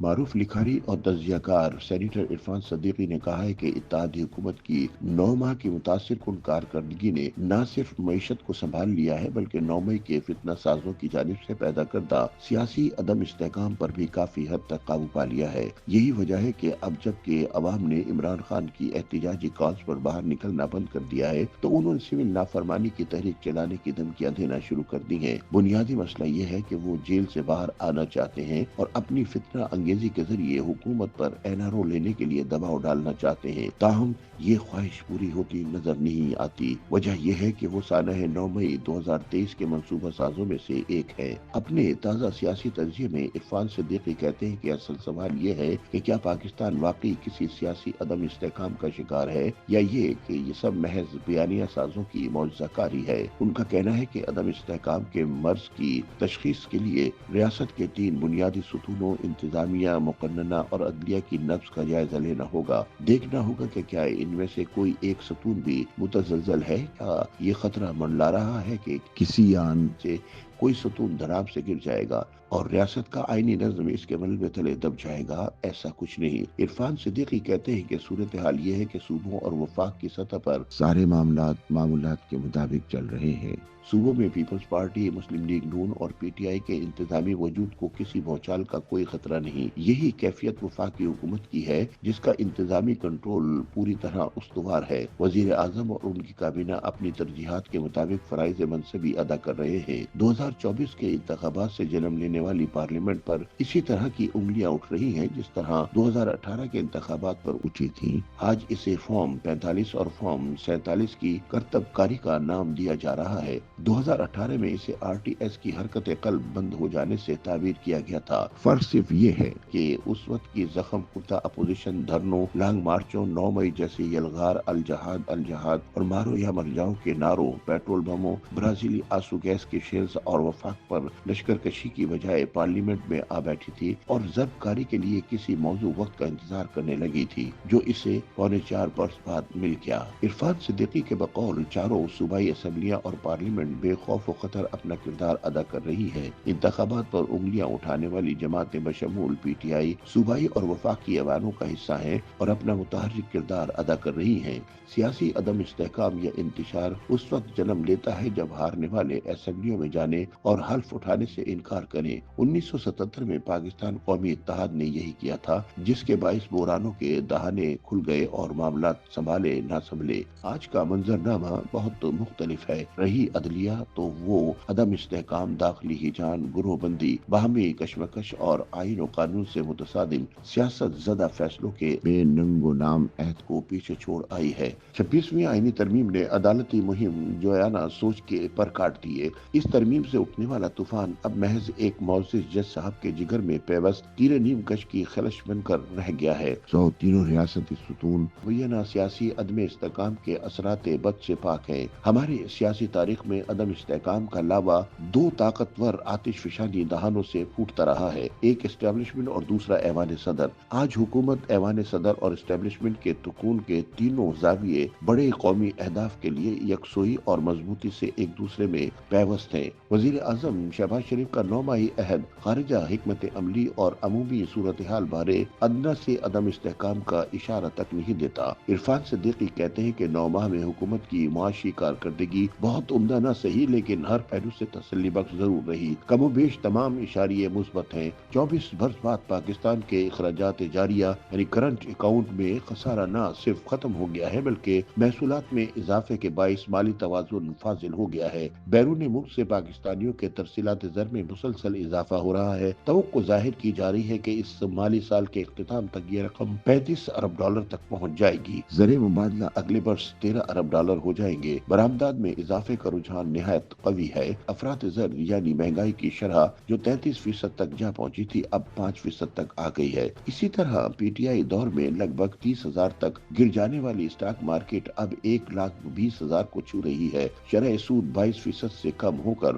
معروف لکھاری اور تجزیہ کار سینیٹر عرفان صدیقی نے کہا ہے کہ اتحادی حکومت کی 9 ماہ کی متاثر کن کارکردگی نے نہ صرف معیشت کو سنبھال لیا ہے بلکہ 9 مئی کے فتنہ سازوں کی جانب سے پیدا کردہ سیاسی عدم استحکام پر بھی کافی حد تک قابو پا لیا ہے۔ یہی وجہ ہے کہ اب جب کہ عوام نے عمران خان کی احتجاجی کالز پر باہر نکلنا بند کر دیا ہے تو انہوں نے سول نافرمانی کی تحریک چلانے کی دھمکیاں دینا شروع کر دی ہیں۔ بنیادی مسئلہ یہ ہے کہ وہ جیل سے باہر آنا چاہتے ہیں اور اپنی فتنہ انگیزی کے ذریعے حکومت پر NRO لینے کے لیے دباؤ ڈالنا چاہتے ہیں، تاہم یہ خواہش پوری ہوتی نظر نہیں آتی۔ وجہ یہ ہے کہ وہ سانحہ 9 مئی 2023 کے منصوبہ سازوں میں سے ایک ہے۔ اپنے تازہ سیاسی تجزیے میں عرفان صدیقی کہتے ہیں کہ اصل سوال یہ ہے کہ کیا پاکستان واقعی کسی سیاسی عدم استحکام کا شکار ہے یا یہ کہ یہ سب محض بیانیہ سازوں کی معجزہ کاری ہے۔ ان کا کہنا ہے کہ عدم استحکام کے مرض کی تشخیص کے لیے ریاست کے 3 بنیادی ستونوں انتظامیہ، مقننہ اور عدلیہ کی نبض کا جائزہ لینا ہوگا۔ دیکھنا ہوگا کہ کیا ان میں سے کوئی ایک ستون بھی متزلزل ہے یا یہ خطرہ منڈلا رہا ہے کہ کسی آن سے کوئی ستون دھڑام سے گر جائے گا اور ریاست کا آئینی نظم اس کے ملبے تلے دب جائے گا۔ ایسا کچھ نہیں۔ عرفان صدیقی کہتے ہیں کہ صورتحال یہ ہے کہ صوبوں اور وفاق کی سطح پر سارے معمولات کے مطابق چل رہے ہیں۔ صوبوں میں پیپلز پارٹی، مسلم لیگ نون اور PTI کے انتظامی وجود کو کسی بھونچال کا کوئی خطرہ نہیں۔ یہی کیفیت وفاقی حکومت کی ہے جس کا انتظامی کنٹرول پوری طرح استوار ہے۔ وزیر اعظم اور ان کی کابینہ اپنی ترجیحات کے مطابق فرائض منصبی ادا کر رہے ہیں۔ 2024 کے انتخابات سے جنم لینے والی پارلیمنٹ پر اسی طرح کی انگلیاں اٹھ رہی ہیں جس طرح 2018 کے انتخابات پر اٹھی تھیں۔ آج اسے فارم 45 اور فارم 47 کی کرتب کاری کا نام دیا جا رہا ہے۔ 2018 میں اسے RTS کی حرکت قلب بند ہو جانے سے تعبیر کیا گیا تھا۔ فرق صرف یہ ہے کہ اس وقت کی زخم کھوردہ اپوزیشن دھرنوں، لانگ مارچوں، 9 مئی جیسے یلغار، الجہاد الجہاد اور مارو یا مر جاؤ کے نعروں، پیٹرول بموں، برازیلی آنسو گیس کے شیلز اور وفاق پر لشکر کشی کی بجائے پارلیمنٹ میں آ بیٹھی تھی اور ضرب کاری کے لیے کسی موضوع وقت کا انتظار کرنے لگی تھی جو اسے 4.25 برس بعد مل گیا۔ عرفان صدیقی کے بقول چاروں صوبائی اسمبلیاں اور پارلیمنٹ بے خوف و خطر اپنا کردار ادا کر رہی ہے۔ انتخابات پر انگلیاں اٹھانے والی جماعتیں بشمول PTI صوبائی اور وفاقی ایوانوں کا حصہ ہیں اور اپنا متحرک کردار ادا کر رہی ہیں۔ سیاسی عدم استحکام یا انتشار اس وقت جنم لیتا ہے جب ہارنے والے اسمبلیوں میں جانے اور حلف اٹھانے سے انکار کریں۔ 1977 میں پاکستان قومی اتحاد نے یہی کیا تھا جس کے باعث بحرانوں کے دہانے کھل گئے اور معاملات سنبھالے نہ سنبھلے۔ آج کا منظرنامہ بہت مختلف ہے۔ رہی عدلیہ تو وہ عدم استحکام، داخلی ہیجان، گروہ بندی، باہمی کشمکش اور آئین و قانون سے متصادم سیاست زدہ فیصلوں کے بے ننگ و نام عہد کو پیچھے چھوڑ آئی ہے۔ 26ویں آئینی ترمیم نے عدالتی مہم جویانہ سوچ کے پر کاٹ دیے۔ اس ترمیم سے اٹھنے والا طوفان اب محض ایک معزز جج صاحب کے جگر میں پیوست تیر نیم کش کی خلش بن کر رہ گیا ہے۔ تینوں ریاستی ستون مبینہ سیاسی عدم استحکام کے اثرات بد سے پاک ہیں۔ ہماری سیاسی تاریخ میں عدم استحکام کا لاوا 2 طاقتور آتش فشانی دہانوں سے پھوٹتا رہا ہے، ایک اسٹیبلشمنٹ اور دوسرا ایوان صدر۔ آج حکومت، ایوان صدر اور اسٹیبلشمنٹ کے تکون کے تینوں زاویے بڑے قومی اہداف کے لیے یکسوئی اور مضبوطی سے ایک دوسرے میں پیوست ہیں۔ وزیر اعظم شہباز شریف کا 9 ماہی عہد خارجہ حکمت عملی اور عمومی صورتحال بارے ادنیٰ سے عدم استحکام کا اشارہ تک نہیں دیتا۔ عرفان صدیقی کہتے ہیں کہ 9 ماہ میں حکومت کی معاشی کارکردگی بہت عمدہ نہ صحیح لیکن ہر پہلو سے تسلی بخش ضرور رہی۔ کم و بیش تمام اشاریے مثبت ہیں۔ 24 برس بعد پاکستان کے اخراجات جاریہ یعنی کرنٹ اکاؤنٹ میں خسارہ نہ صرف ختم ہو گیا ہے بلکہ محصولات میں اضافے کے باعث مالی توازن فاضل ہو گیا ہے۔ بیرون ملک سے پاکستانیوں کے ترسیلات زر میں مسلسل اضافہ ہو رہا ہے۔ توقع ظاہر کی جا رہی ہے کہ اس مالی سال کے اختتام تک یہ رقم $35 ارب تک پہنچ جائے گی۔ زر مبادلہ اگلے برس $13 ارب ہو جائیں گے۔ برآمدات میں اضافے کا رجحان نہایت قوی ہے۔ افراط زر یعنی مہنگائی کی شرح جو 33% تک جا پہنچی تھی اب 5% تک آ گئی ہے۔ اسی طرح PTI دور میں لگ بھگ 30,000 تک گر جانے والی اسٹاک مارکیٹ اب 1,20,000 کو چھو رہی ہے۔ شرح سود 22% سے کم ہو کر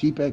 CPEC